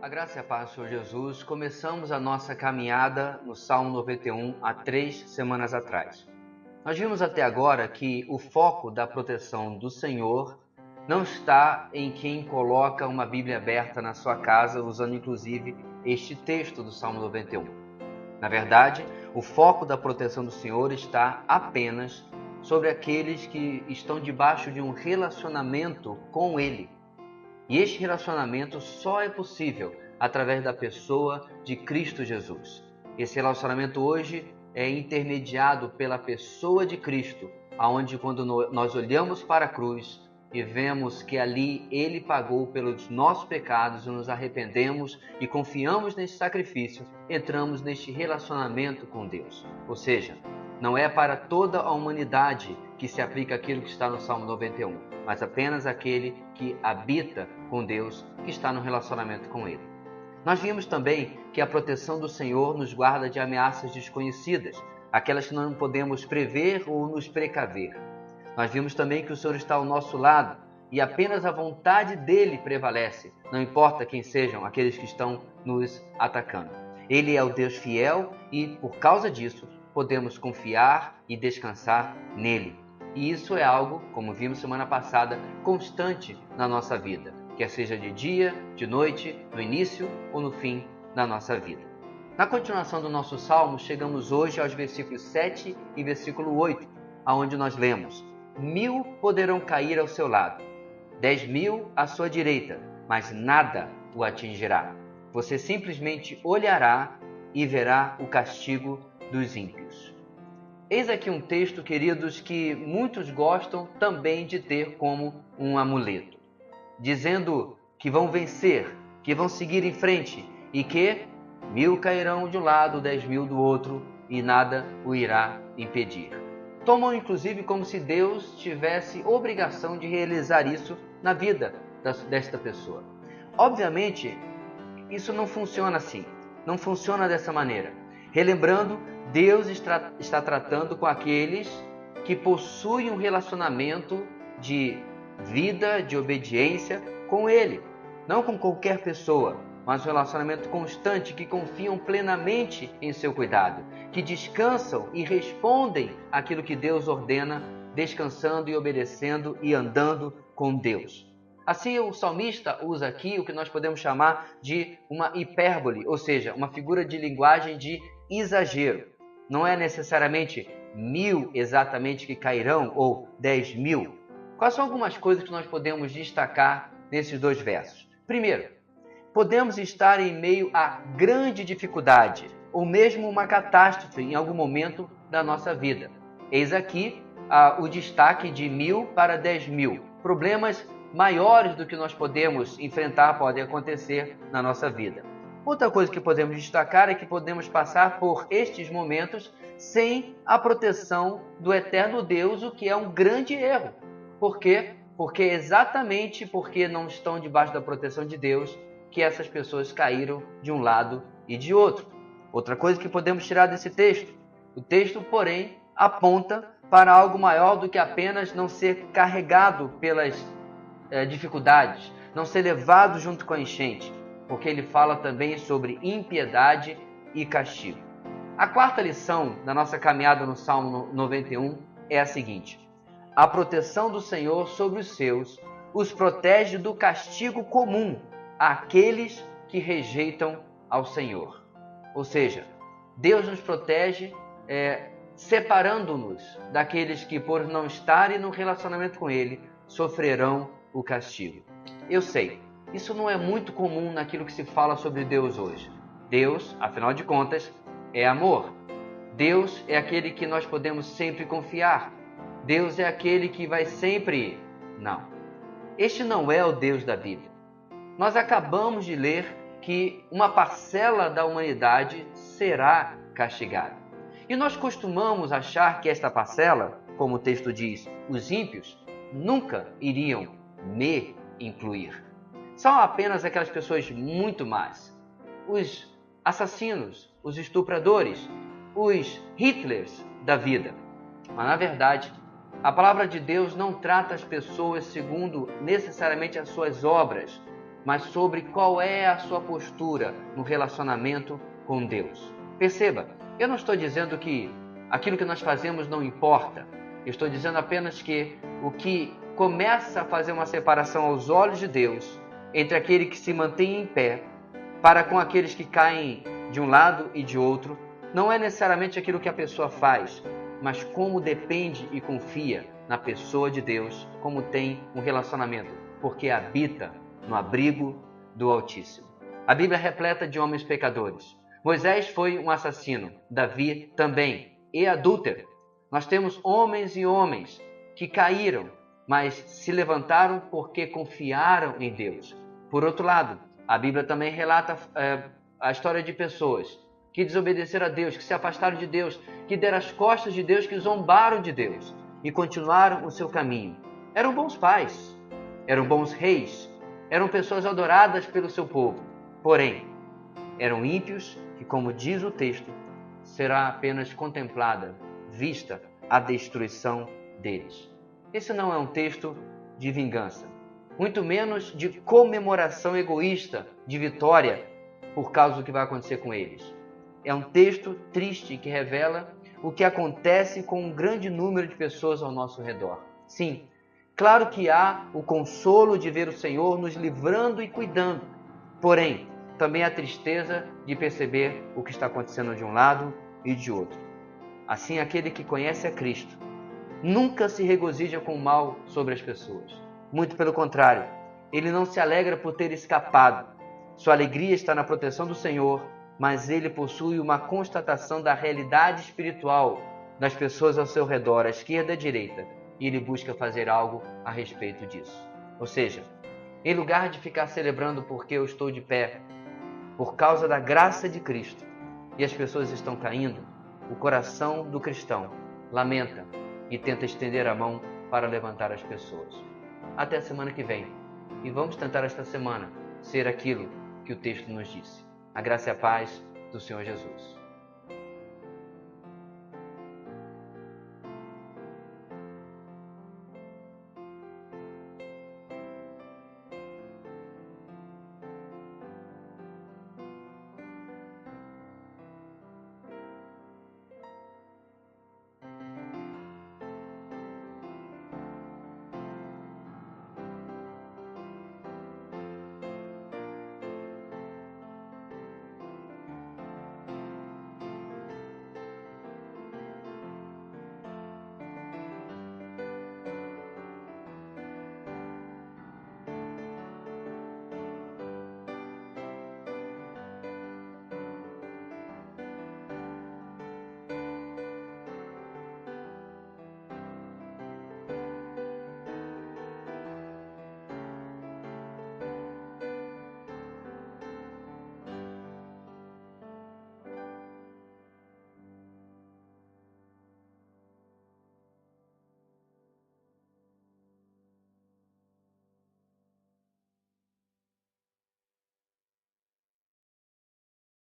A graça e a paz do Senhor Jesus. Começamos a nossa caminhada no Salmo 91 há 3 semanas atrás. Nós vimos até agora que o foco da proteção do Senhor não está em quem coloca uma Bíblia aberta na sua casa, usando inclusive este texto do Salmo 91. Na verdade, o foco da proteção do Senhor está apenas sobre aqueles que estão debaixo de um relacionamento com Ele. E este relacionamento só é possível através da pessoa de Cristo Jesus. Esse relacionamento hoje é intermediado pela pessoa de Cristo, aonde quando nós olhamos para a cruz e vemos que ali Ele pagou pelos nossos pecados e nos arrependemos e confiamos nesse sacrifício, entramos neste relacionamento com Deus. Ou seja, não é para toda a humanidade que se aplica aquilo que está no Salmo 91, mas apenas aquele que habita com Deus, que está no relacionamento com Ele. Nós vimos também que a proteção do Senhor nos guarda de ameaças desconhecidas, aquelas que não podemos prever ou nos precaver. Nós vimos também que o Senhor está ao nosso lado e apenas a vontade dEle prevalece, não importa quem sejam aqueles que estão nos atacando. Ele é o Deus fiel e, por causa disso, podemos confiar e descansar nele. E isso é algo, como vimos semana passada, constante na nossa vida, quer seja de dia, de noite, no início ou no fim da nossa vida. Na continuação do nosso salmo, chegamos hoje aos versículos 7 e versículo 8, onde nós lemos: 1000 poderão cair ao seu lado, 10.000 à sua direita, mas nada o atingirá. Você simplesmente olhará e verá o castigo dos ímpios. Eis aqui um texto, queridos, que muitos gostam também de ter como um amuleto, dizendo que vão vencer, que vão seguir em frente e que 1000 cairão de um lado, 10.000 do outro e nada o irá impedir. Tomam inclusive como se Deus tivesse obrigação de realizar isso na vida desta pessoa. Obviamente, isso não funciona assim, não funciona dessa maneira. Relembrando, Deus está tratando com aqueles que possuem um relacionamento de vida, de obediência com Ele. Não com qualquer pessoa, mas um relacionamento constante, que confiam plenamente em seu cuidado, que descansam e respondem àquilo que Deus ordena, descansando e obedecendo e andando com Deus. Assim, o salmista usa aqui o que nós podemos chamar de uma hipérbole, ou seja, uma figura de linguagem de exagero. Não é necessariamente 1000 exatamente que cairão ou 10.000. Quais são algumas coisas que nós podemos destacar nesses dois versos? Primeiro, podemos estar em meio a grande dificuldade ou mesmo uma catástrofe em algum momento da nossa vida. Eis aqui o destaque de 1000 para 10.000. Problemas maiores do que nós podemos enfrentar podem acontecer na nossa vida. Outra coisa que podemos destacar é que podemos passar por estes momentos sem a proteção do eterno Deus, o que é um grande erro. Por quê? Porque exatamente porque não estão debaixo da proteção de Deus que essas pessoas caíram de um lado e de outro. Outra coisa que podemos tirar desse texto: o texto, porém, aponta para algo maior do que apenas não ser carregado pelas dificuldades, não ser levado junto com a enchente, porque ele fala também sobre impiedade e castigo. A quarta lição da nossa caminhada no Salmo 91 é a seguinte: a proteção do Senhor sobre os seus os protege do castigo comum àqueles que rejeitam ao Senhor. Ou seja, Deus nos protege separando-nos daqueles que, por não estarem no relacionamento com Ele, sofrerão o castigo. Eu sei, isso não é muito comum naquilo que se fala sobre Deus hoje. Deus, afinal de contas, é amor. Deus é aquele que nós podemos sempre confiar. Deus é aquele que vai sempre... Não. Este não é o Deus da Bíblia. Nós acabamos de ler que uma parcela da humanidade será castigada. E nós costumamos achar que esta parcela, como o texto diz, os ímpios, nunca iriam me incluir. São apenas aquelas pessoas muito más. Os assassinos, os estupradores, os Hitlers da vida. Mas, na verdade, a palavra de Deus não trata as pessoas segundo necessariamente as suas obras, mas sobre qual é a sua postura no relacionamento com Deus. Perceba, eu não estou dizendo que aquilo que nós fazemos não importa. Eu estou dizendo apenas que o que começa a fazer uma separação aos olhos de Deus entre aquele que se mantém em pé para com aqueles que caem de um lado e de outro, não é necessariamente aquilo que a pessoa faz, mas como depende e confia na pessoa de Deus, como tem um relacionamento, porque habita no abrigo do Altíssimo. A Bíblia é repleta de homens pecadores. Moisés foi um assassino, Davi também, e adúltero. Nós temos homens e homens que caíram, mas se levantaram porque confiaram em Deus. Por outro lado, a Bíblia também relata a história de pessoas que desobedeceram a Deus, que se afastaram de Deus, que deram as costas de Deus, que zombaram de Deus e continuaram o seu caminho. Eram bons pais, eram bons reis, eram pessoas adoradas pelo seu povo. Porém, eram ímpios que, como diz o texto, será apenas contemplada, vista a destruição deles. Esse não é um texto de vingança, muito menos de comemoração egoísta de vitória por causa do que vai acontecer com eles. É um texto triste que revela o que acontece com um grande número de pessoas ao nosso redor. Sim, claro que há o consolo de ver o Senhor nos livrando e cuidando, porém, também a tristeza de perceber o que está acontecendo de um lado e de outro. Assim, aquele que conhece a Cristo nunca se regozija com o mal sobre as pessoas. Muito pelo contrário, ele não se alegra por ter escapado. Sua alegria está na proteção do Senhor, mas ele possui uma constatação da realidade espiritual das pessoas ao seu redor, à esquerda e à direita, e ele busca fazer algo a respeito disso. Ou seja, em lugar de ficar celebrando porque eu estou de pé, por causa da graça de Cristo, e as pessoas estão caindo, o coração do cristão lamenta e tenta estender a mão para levantar as pessoas. Até a semana que vem. E vamos tentar esta semana ser aquilo que o texto nos disse. A graça e a paz do Senhor Jesus.